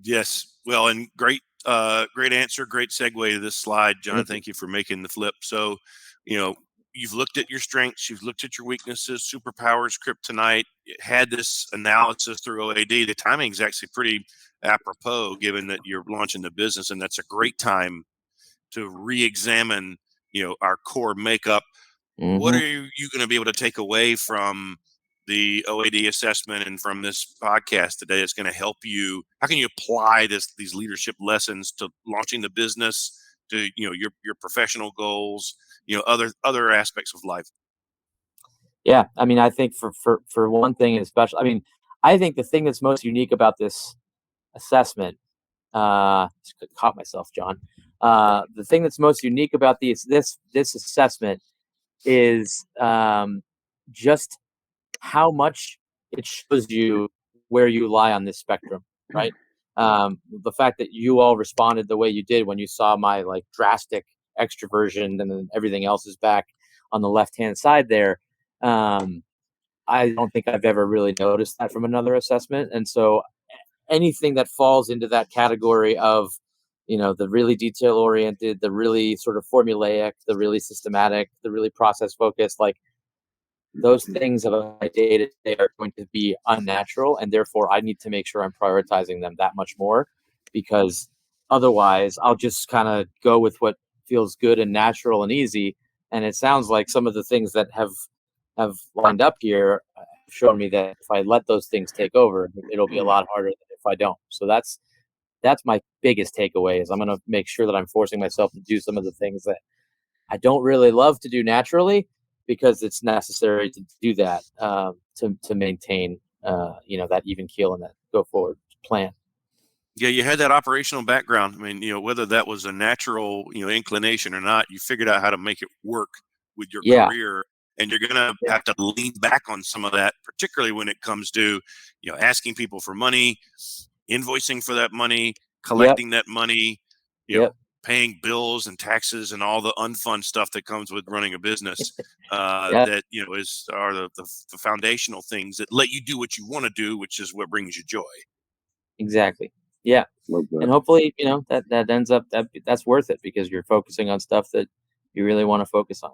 Yes. Well, and great answer, great segue to this slide, John. Thank you. Thank you for making the flip. So, you know, you've looked at your strengths, you've looked at your weaknesses, superpowers, kryptonite, had this analysis through OAD. The timing is actually pretty apropos given that you're launching the business, and that's a great time to re-examine, our core makeup. What Mm-hmm. are you going to be able to take away from the OAD assessment and from this podcast today that's going to help you? How can you apply these leadership lessons to launching the business, to your professional goals, other aspects of life? Yeah, I mean, I think for one thing, especially, I mean, I think the thing that's most unique about this assessment, just caught myself, John. The thing that's most unique about this assessment is just how much it shows you where you lie on this spectrum, right? The fact that you all responded the way you did when you saw my like drastic extroversion and then everything else is back on the left hand side there. Um, I don't think I've ever really noticed that from another assessment. And so anything that falls into that category of, the really detail oriented, the really sort of formulaic, the really systematic, the really process focused, like those things of my day to day are going to be unnatural. And therefore I need to make sure I'm prioritizing them that much more, because otherwise I'll just kind of go with what feels good and natural and easy. And it sounds like some of the things that have lined up here have shown me that if I let those things take over, it'll be a lot harder than if I don't. So that's my biggest takeaway is I'm going to make sure that I'm forcing myself to do some of the things that I don't really love to do naturally, because it's necessary to do that to maintain that even keel and that go forward plan. Yeah, you had that operational background. I mean, whether that was a natural, inclination or not, you figured out how to make it work with your Yeah, career. And you're going to yeah, have to lean back on some of that, particularly when it comes to, asking people for money, invoicing for that money, yep, collecting that money, yep, paying bills and taxes and all the unfun stuff that comes with running a business. yep, That are the foundational things that let you do what you want to do, which is what brings you joy. exactly. Yeah, Love and that. hopefully that ends up that's worth it because you're focusing on stuff that you really want to focus on.